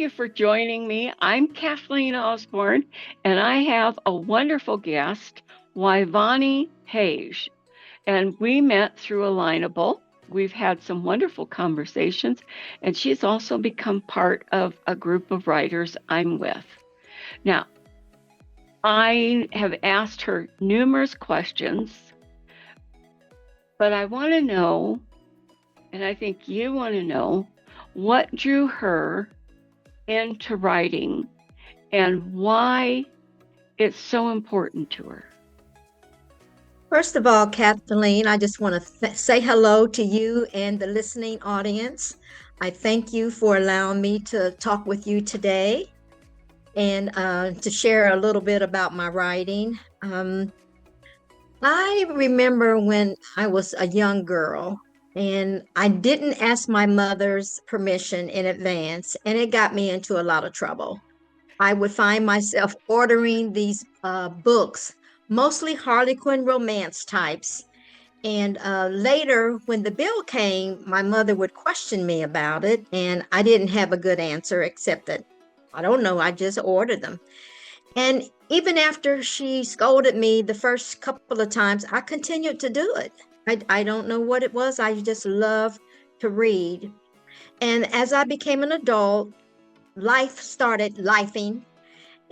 you for joining me. I'm Kathleen Osborne, and I have a wonderful guest, Wyvonne Hayes. And we met through Alignable. We've had some wonderful conversations, and she's also become part of a group of writers I'm with. Now, I have asked her numerous questions, but I want to know, and I think you want to know, what drew her into writing and why it's so important to her. First of all, Kathleen, I just want to say hello to you and the listening audience. I thank you for allowing me to talk with you today and to share a little bit about my writing. I remember when I was a young girl and I didn't ask my mother's permission in advance, and it got me into a lot of trouble. I would find myself ordering these books, mostly Harlequin romance types. And later, when the bill came, my mother would question me about it, and I didn't have a good answer except that I don't know, I just ordered them. And even after she scolded me the first couple of times, I continued to do it. I don't know what it was. I just love to read. And as I became an adult, life started lifing.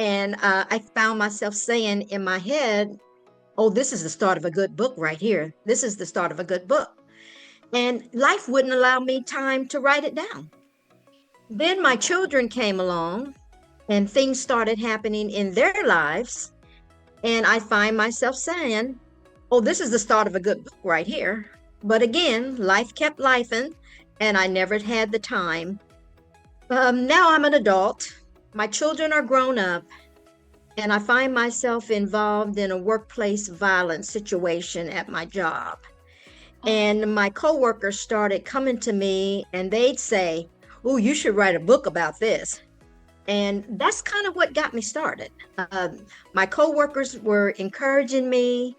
And I found myself saying in my head, oh, this is the start of a good book right here. This is the start of a good book. And life wouldn't allow me time to write it down. Then my children came along and things started happening in their lives. And I find myself saying, oh, this is the start of a good book right here. But again, life kept lifing and I never had the time. Now I'm an adult. My children are grown up and I find myself involved in a workplace violence situation at my job. And my coworkers started coming to me and they'd say, oh, you should write a book about this. And that's kind of what got me started. My coworkers were encouraging me,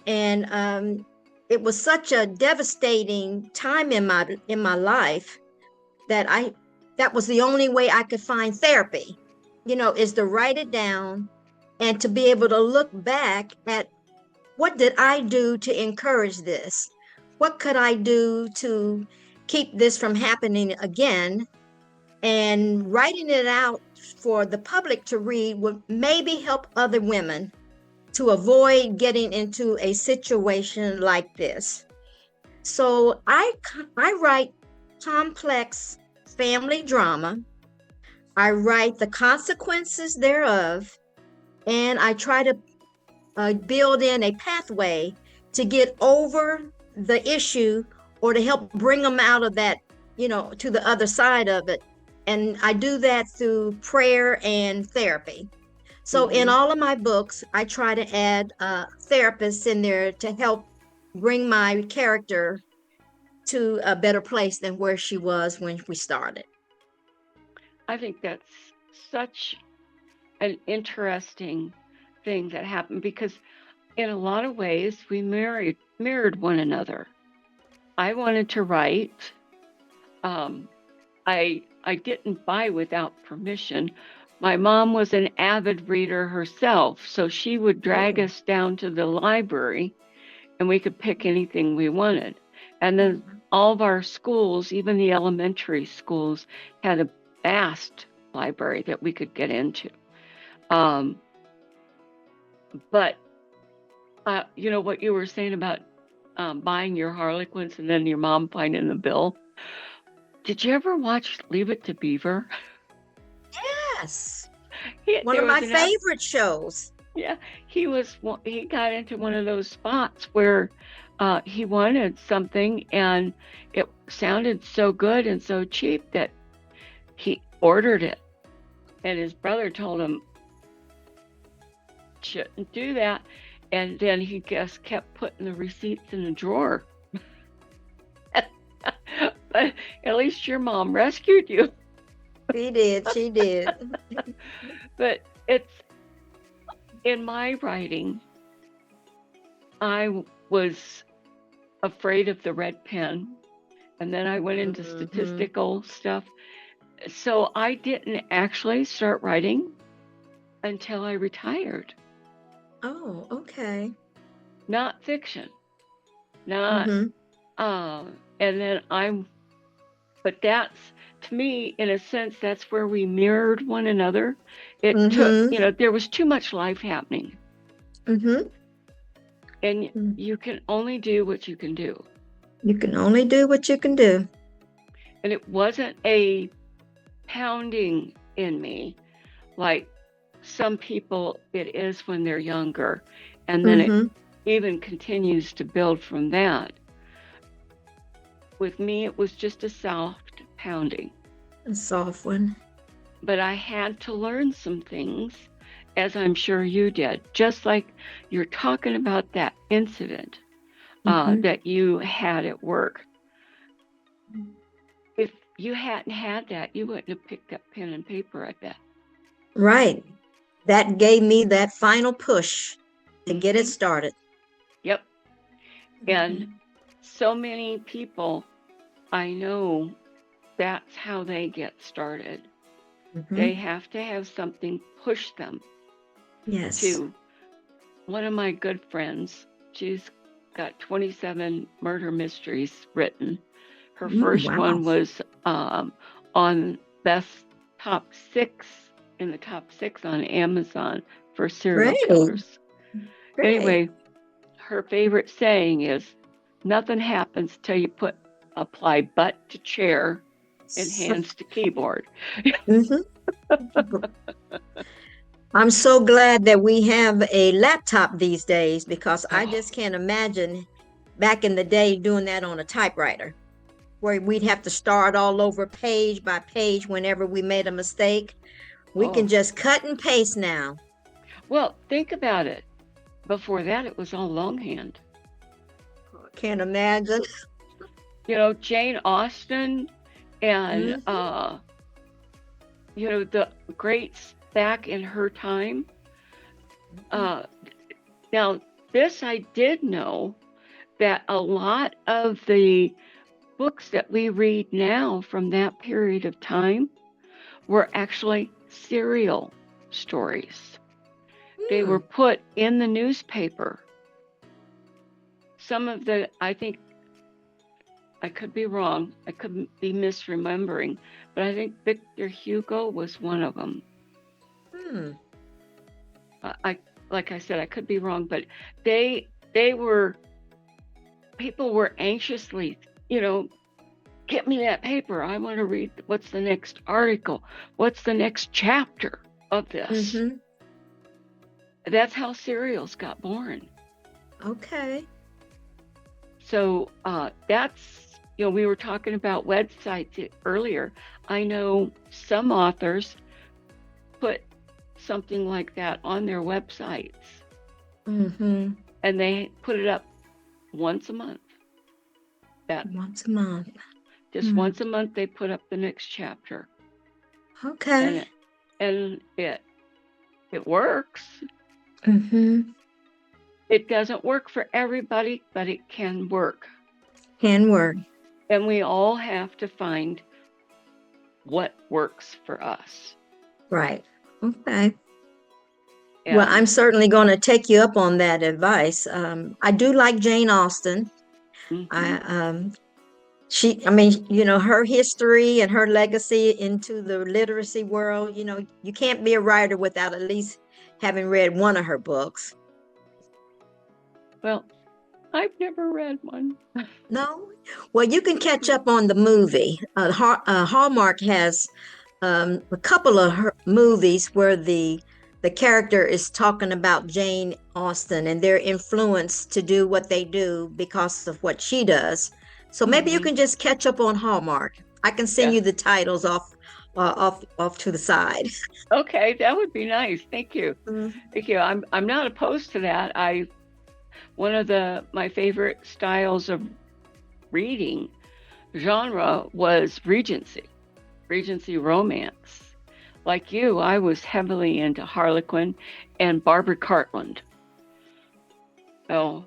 and it was such a devastating time in my life that that was the only way I could find therapy. Is to write it down and to be able to look back at what did I do to encourage this? What could I do to keep this from happening again? And writing it out for the public to read would maybe help other women to avoid getting into a situation like this. So I write complex family drama. I write the consequences thereof, and I try to build in a pathway to get over the issue or to help bring them out of that, to the other side of it. And I do that through prayer and therapy. So in all of my books, I try to add therapists in there to help bring my character to a better place than where she was when we started. I think that's such an interesting thing that happened because in a lot of ways we mirrored one another. I wanted to write. I didn't buy without permission. My mom was an avid reader herself, so she would drag us down to the library and we could pick anything we wanted. And then all of our schools, even the elementary schools, had a vast library that we could get into. But what you were saying about buying your Harlequins and then your mom finding the bill. Did you ever watch Leave It to Beaver? Yes. He, One there of was my an favorite shows. Yeah, he got into one of those spots where he wanted something and it sounded so good and so cheap that he ordered it. And his brother told him, shouldn't do that. And then he just kept putting the receipts in a drawer. But at least your mom rescued you. She did. But it's in my writing, I was afraid of the red pen. And then I went into statistical stuff. So I didn't actually start writing until I retired. Oh, okay. Not fiction, not, Mm-hmm. and then but that's, to me, in a sense, that's where we mirrored one another. It took, Mm-hmm. there was too much life happening, Mm-hmm. and you can only do what you can do. You can only do what you can do. And it wasn't a pounding in me like some people it is when they're younger. And then it Mm-hmm. even continues to build from that. With me, it was just a soft pounding. A soft one. But I had to learn some things, as I'm sure you did. Just like you're talking about that incident Mm-hmm. that you had at work. If you hadn't had that, you wouldn't have picked up pen and paper, I bet. Right. That gave me that final push to get it Mm-hmm. started. Yep. And Mm-hmm. so many people I know that's how they get started. Mm-hmm. They have to have something push them Yes. to. One of my good friends, she's got 27 murder mysteries written. Her first Wow. one was on best top six, in the top six on Amazon for serial Great. killers. Great. Anyway, her favorite saying is, "Nothing happens till you apply butt to chair and hands to keyboard." Mm-hmm. I'm so glad that we have a laptop these days because I Oh, just can't imagine back in the day doing that on a typewriter where we'd have to start all over page by page whenever we made a mistake. We can oh. just cut and paste now. Well, think about it. Before that, it was all longhand. Can't imagine. Jane Austen and, Mm-hmm. the greats back in her time. Uh, Now, this I did know that a lot of the books that we read now from that period of time were actually serial stories. They were Hmm. put in the newspaper. Some of I think, I could be wrong, I could be misremembering, but I think Victor Hugo was one of them. Hmm. I Like I said, I could be wrong, but they were, people were anxiously, you know, get me that paper. I want to read what's the next article, what's the next chapter of this. Mm-hmm. That's how serials got born. Okay. So that's, we were talking about websites earlier. I know some authors put something like that on their websites, Mm-hmm. and they put it up once a month. That Once a month. just Hmm. once a month they put up the next chapter, Okay. and it works. Mm-hmm. It doesn't work for everybody, but it can work. Can work. And we all have to find what works for us. Right. Okay. Well, I'm And certainly going to take you up on that advice. I do like Jane Austen. I mm-hmm. I mean, her history and her legacy into the literacy world, you can't be a writer without at least having read one of her books. Well, I've never read one. No? Well, you can catch up on the movie. Hallmark has a couple of her movies where the character is talking about Jane Austen and their influence to do what they do because of what she does. So maybe you Mm-hmm. can just catch up on Hallmark. I can send Yeah. you the titles off to the side. Okay, that would be nice. Thank you. Mm. Thank you. I'm not opposed to that. One of my favorite styles of reading genre was Regency romance. Like you, I was heavily into Harlequin and Barbara Cartland. Oh,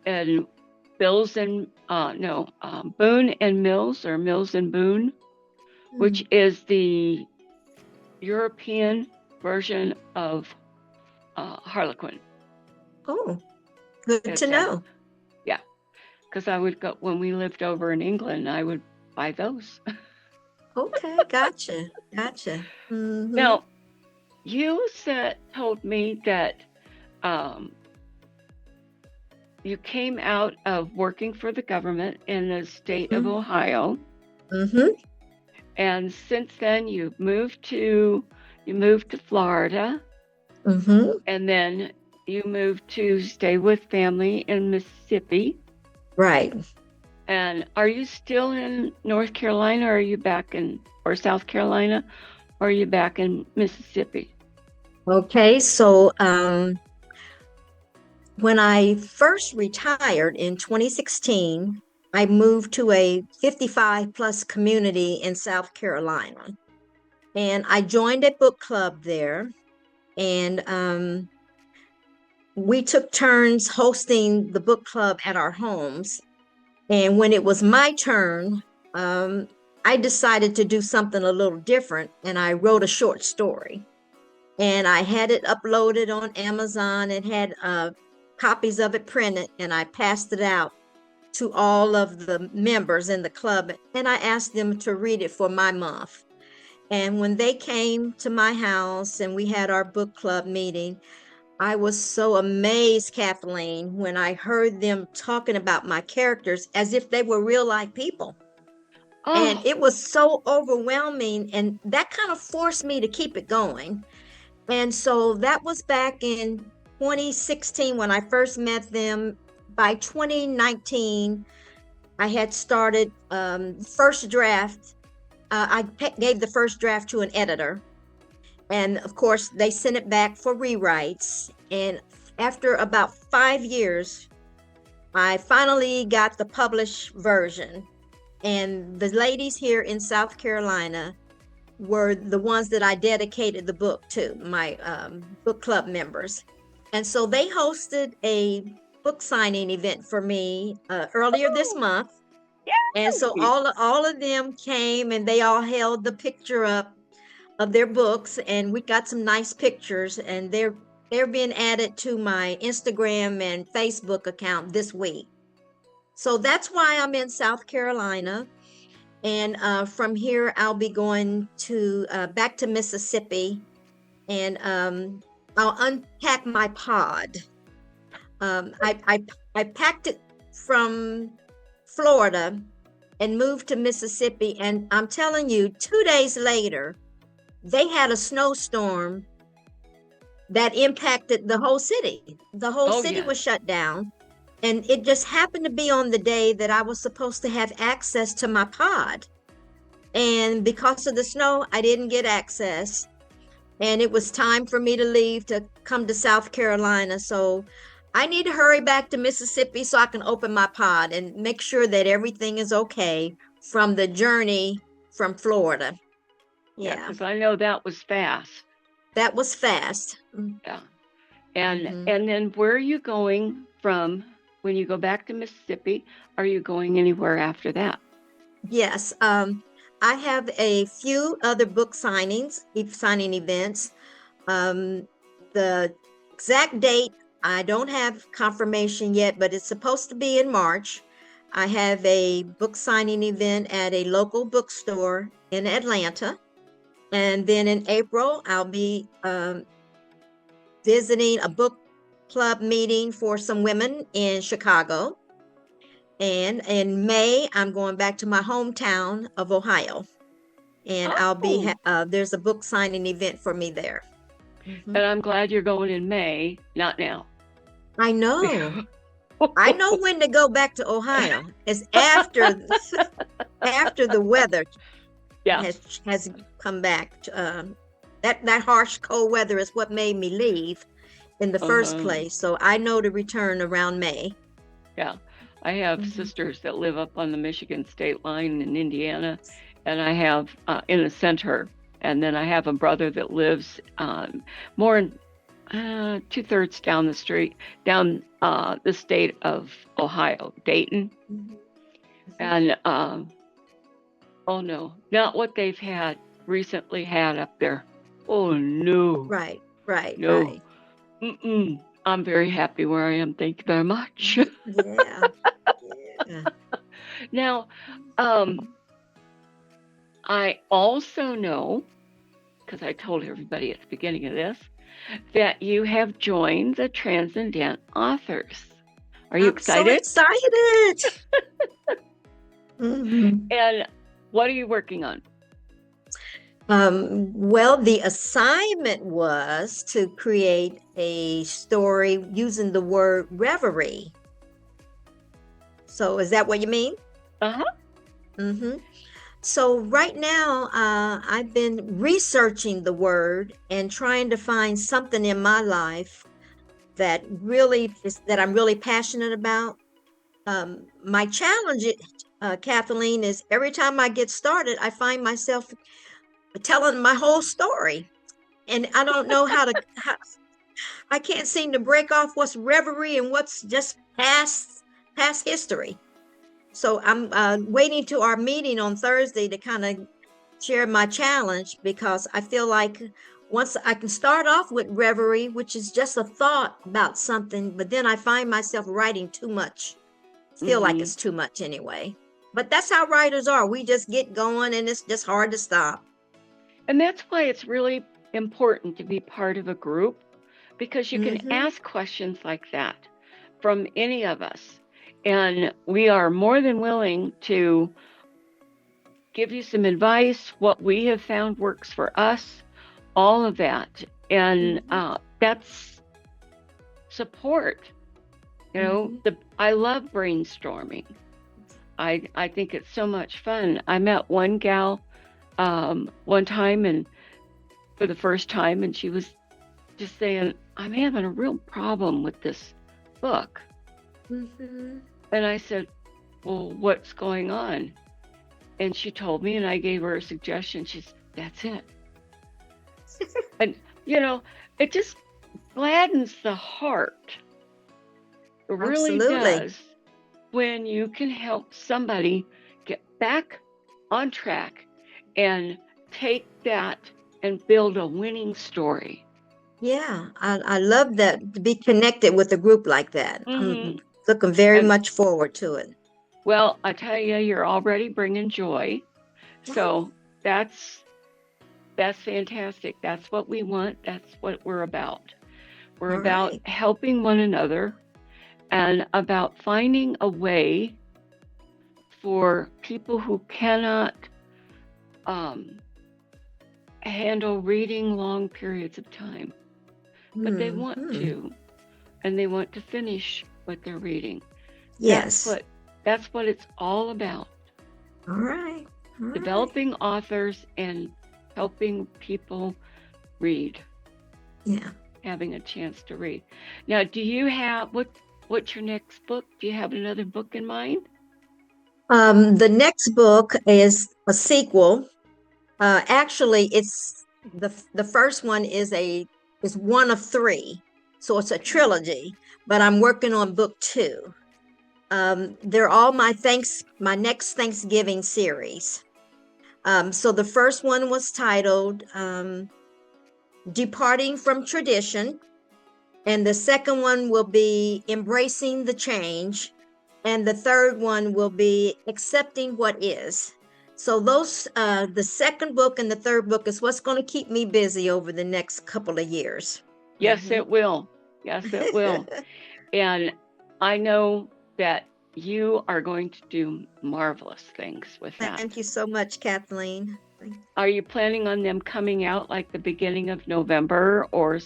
and Bills and no, Boone and Mills, or Mills and Boone. which is the European version of Harlequin. Oh, good to know. Yeah, because I would go when we lived over in England. I would buy those. Okay, gotcha. Now, you told me that you came out of working for the government in the state of Ohio. And since then you moved to Florida. And then you moved to stay with family in Mississippi. Right. And are you still in North Carolina, or are you back or South Carolina, or are you back in Mississippi? Okay, so when I first retired in 2016, I moved to a 55 plus community in South Carolina. And I joined a book club there. And we took turns hosting the book club at our homes. And when it was my turn, I decided to do something a little different. And I wrote a short story. And I had it uploaded on Amazon and had copies of it printed, and I passed it out to all of the members in the club, and I asked them to read it for my month. And when they came to my house and we had our book club meeting, I was so amazed, Kathleen, when I heard them talking about my characters as if they were real life people. And it was so overwhelming, and that kind of forced me to keep it going. And so that was back in 2016 when I first met them. By 2019, I had started first draft. I gave the first draft to an editor. And of course, they sent it back for rewrites. And after about 5 years, I finally got the published version. And the ladies here in South Carolina were the ones that I dedicated the book to, my book club members. And so they hosted a book signing event for me earlier this month. Yeah. And so all of them came, and they all held the picture up of their books, and we got some nice pictures, and they're being added to my Instagram and Facebook account this week. So that's why I'm in South Carolina. And from here, I'll be going to back to Mississippi, and I'll unpack my pod. I packed it from Florida and moved to Mississippi, and I'm telling you, 2 days later, they had a snowstorm that impacted the whole city. The whole city was shut down. And it just happened to be on the day that I was supposed to have access to my pod. And because of the snow, I didn't get access. And it was time for me to leave to come to South Carolina. So I need to hurry back to Mississippi so I can open my pod and make sure that everything is okay from the journey from Florida. Yeah, because I know that was fast. That was fast. Yeah. And then where are you going from when you go back to Mississippi? Are you going anywhere after that? Yes. I have a few other book signing events. The exact date, I don't have confirmation yet, but it's supposed to be in March. I have a book signing event at a local bookstore in Atlanta. And then in April, I'll be visiting a book club meeting for some women in Chicago. And in May, I'm going back to my hometown of Ohio. And I'll be, there's a book signing event for me there. And I'm glad you're going in May, not now. I know. I know when to go back to Ohio. It's after the weather has come back. That harsh cold weather is what made me leave in the first place. So I know to return around May. Yeah. I have sisters that live up on the Michigan state line in Indiana, and I have in the center. And then I have a brother that lives more in 2/3 down the street, down the state of Ohio, Dayton. And Oh no, not what they've recently had up there. Oh no, Right, right, no. right. Mm-mm. I'm very happy where I am. Thank you very much. Yeah, yeah. Now, um, I also know, because I told everybody at the beginning of this, that you have joined the Transcendent Authors. Are you I'm so excited? excited. Mhm. And what are you working on? Well, the assignment was to create a story using the word reverie. So, is that what you mean? Uh huh. Mm-hmm. So, right now, I've been researching the word and trying to find something in my life that really is that I'm really passionate about. My challenge, Kathleen, is every time I get started, I find myself telling my whole story, and I don't know how I can't seem to break off what's reverie and what's just past history. So I'm waiting to our meeting on Thursday to kind of share my challenge, because I feel like once I can start off with reverie, which is just a thought about something, but then I find myself writing too much. Feel like Mm-hmm. it's too much anyway. But that's how writers are. We just get going and it's just hard to stop. And that's why it's really important to be part of a group because you can Mm-hmm. ask questions like that from any of us. And we are more than willing to give you some advice, what we have found works for us, all of that. And Mm-hmm. that's support. You know, Mm-hmm. I love brainstorming. I think it's so much fun. I met one gal one time and for the first time, and she was just saying, I'm having a real problem with this book. Mm-hmm. And I said, well, what's going on? And she told me, and I gave her a suggestion. She's, that's it. And, you know, it just gladdens the heart. It really Absolutely. does when you can help somebody get back on track and take that and build a winning story. Yeah, I love that, to be connected with a group like that. Mm-hmm. I'm looking very And much forward to it. well, I tell you, you're already bringing joy. Oh, So that's that's fantastic. That's what we want. That's what we're about. We're all about right. helping one another and about finding a way for people who cannot um, handle reading long periods of time, but they want Hmm. to, and they want to finish what they're reading. That's Yes. what that's what it's all about. All right. All right. Developing authors and helping people read, Yeah. having a chance to read. Now, do you have what's your next book? Do you have another book in mind? The next book is a sequel. Actually, it's the first one is one of three, so it's a trilogy. But I'm working on book two. They're all my next Thanksgiving series. So the first one was titled "Departing from Tradition," and the second one will be "Embracing the Change," and the third one will be "Accepting What Is." So the second book and the third book is what's going to keep me busy over the next couple of years. Yes, it will. Yes, it will. And I know that you are going to do marvelous things with that. Thank you so much, Kathleen. Are you planning on them coming out like the beginning of November or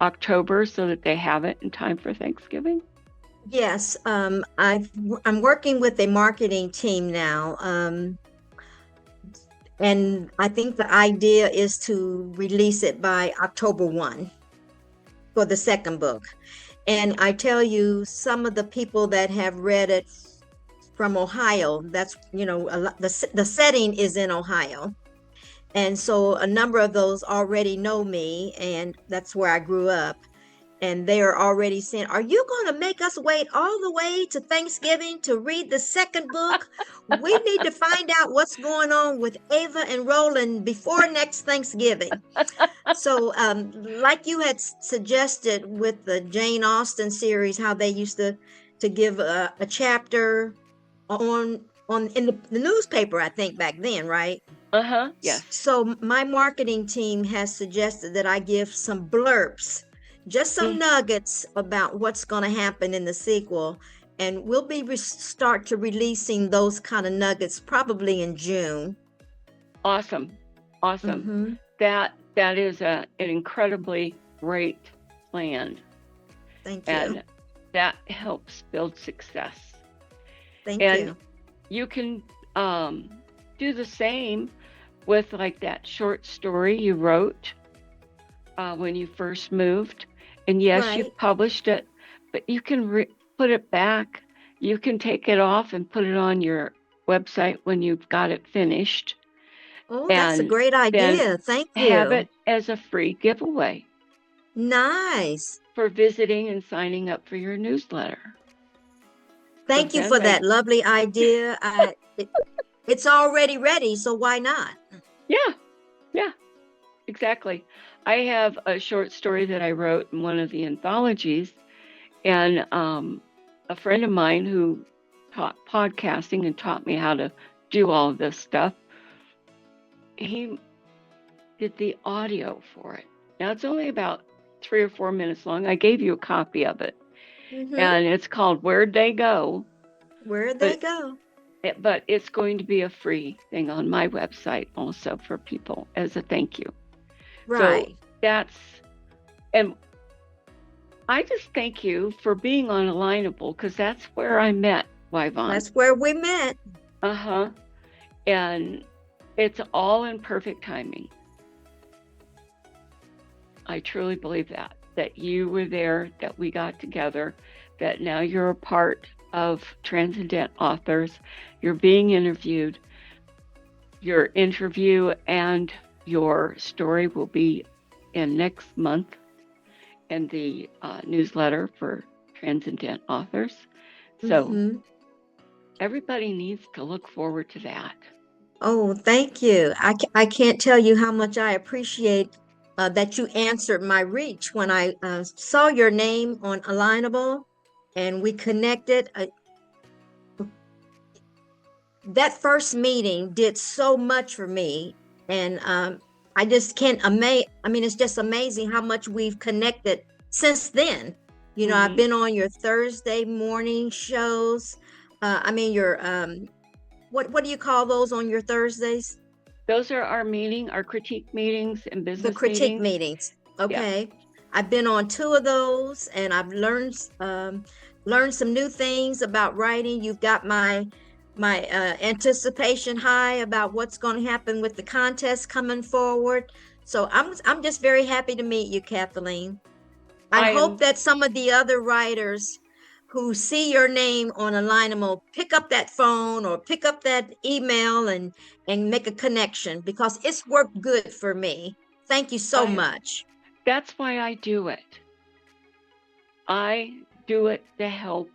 October so that they have it in time for Thanksgiving? Yes, I'm working with a marketing team now, and I think the idea is to release it by October 1 for the second book. And I tell you, some of the people that have read it from Ohio, that's, the setting is in Ohio. And so a number of those already know me, and that's where I grew up. and they are already saying, "Are you going to make us wait all the way to Thanksgiving to read the second book? We need to find out what's going on with Ava and Roland before next Thanksgiving." So, like you had suggested with the Jane Austen series, how they used to give a chapter on in the newspaper, I think back then, right? Yes. So my marketing team has suggested that I give some blurbs, just some Mm, nuggets about what's going to happen in the sequel, and we'll be start to releasing those kind of nuggets probably in June. awesome. Awesome. Mm-hmm. That is an incredibly great plan. Thank you. And that helps build success. Thank And you. you can do the same with like that short story you wrote when you first moved. And yes, Right. you've published it, but you can put it back. You can take it off and put it on your website when you've got it finished, Oh, that's a and great then idea. Thank have you. it as a free giveaway Nice. for visiting and signing up for your newsletter. So Thank you then for that lovely idea. It's already ready, so why not? yeah, yeah, exactly. I have a short story that I wrote in one of the anthologies, and a friend of mine who taught podcasting and taught me how to do all of this stuff, he did the audio for it. Now it's only about 3 or 4 minutes long. I gave you a copy of it, Mm-hmm. and it's called "Where'd They Go?" Where'd they But go? it's going to be a free thing on my website also for people as a thank you. So Right. that's, and I just thank you for being on Alignable because that's where I met Wyvonne. That's where we met. Uh huh. And it's all in perfect timing. I truly believe that you were there, that we got together, that now you're a part of Transcendent Authors. You're being interviewed. Your interview and your story will be in next month in the newsletter for Transcendent Authors. So Mm-hmm. everybody needs to look forward to that. Oh, thank you. I can't tell you how much I appreciate that you answered my reach when I saw your name on Alignable and we connected. That first meeting did so much for me. And I just can't I mean, it's just amazing how much we've connected since then. You know, I've Mm-hmm. been on your Thursday morning shows. I mean, your what do you call those on your Thursdays? Those are our critique meetings and The business critique meetings. meetings. Yeah. Okay. I've been on two of those and I've learned some new things about writing. You've got my anticipation high about what's going to happen with the contest coming forward. So I'm just very happy to meet you, Kathleen. I I hope am. that some of the other writers who see your name on Alignable pick up that phone or pick up that email and make a connection because it's worked good for me. Thank you so I. much. That's why I do it. I do it to help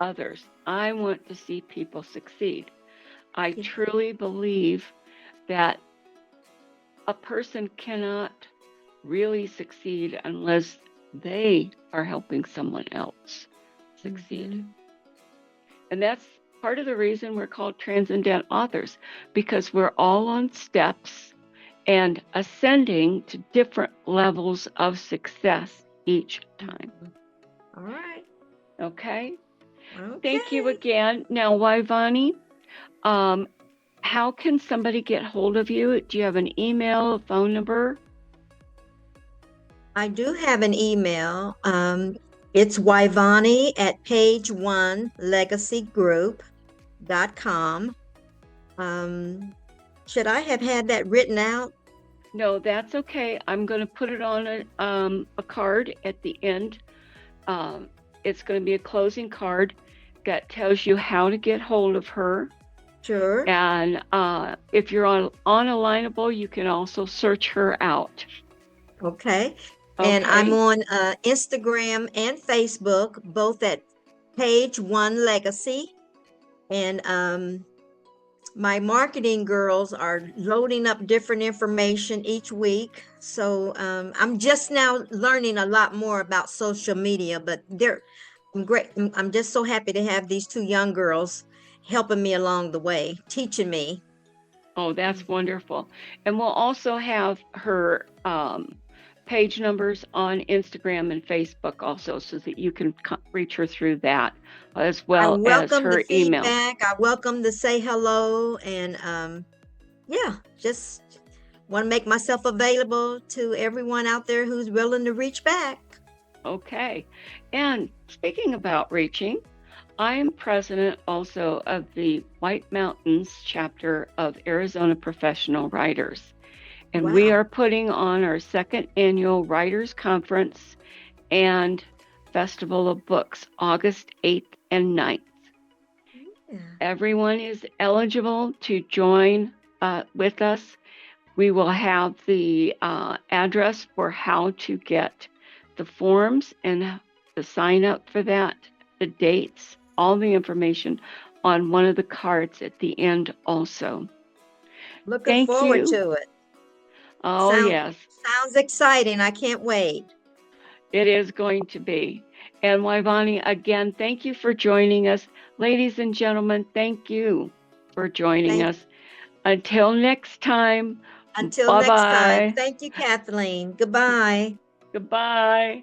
others. I want to see people succeed. I truly believe that a person cannot really succeed unless they are helping someone else succeed. Mhm. And that's part of the reason we're called transcendent authors, because we're all on steps and ascending to different levels of success each time. All right. Okay? Thank you Okay. again. Now, Wyvonne, how can somebody get hold of you? Do you have an email, a phone number? I do have an email. It's Wyvonne at page1legacygroup.com. Should I have had that written out? No, that's okay. I'm going to put it on a card at the end. It's going to be a closing card that tells you how to get hold of her. Sure. And if you're on Alignable, you can also search her out. Okay. And I'm Okay. on Instagram and Facebook, both at Page One Legacy. And my marketing girls are loading up different information each week. So I'm just now learning a lot more about social media, but I'm great. I'm just so happy to have these two young girls helping me along the way, teaching me. Oh, that's wonderful. And we'll also have her page numbers on Instagram and Facebook also so that you can reach her through that as I well as welcome the her email. feedback. I welcome to say hello. And yeah, just want to make myself available to everyone out there who's willing to reach back. Okay. And speaking about reaching, I am president also of the White Mountains chapter of Arizona Professional Writers. And we Wow. are putting on our second annual Writers Conference and Festival of Books, August 8th and 9th. Yeah. Everyone is eligible to join with us. We will have the address for how to get the forms and the sign up for that, the dates, all the information on one of the cards at the end also. Looking Thank forward you. to it. Oh, Sound yes, sounds exciting. I can't wait. it is going to be. And Wyvonne, again, thank you for joining us. Ladies and gentlemen, thank you for joining Thank us. Until next time, Until bye next time. bye. Thank you, Kathleen. Goodbye. Goodbye.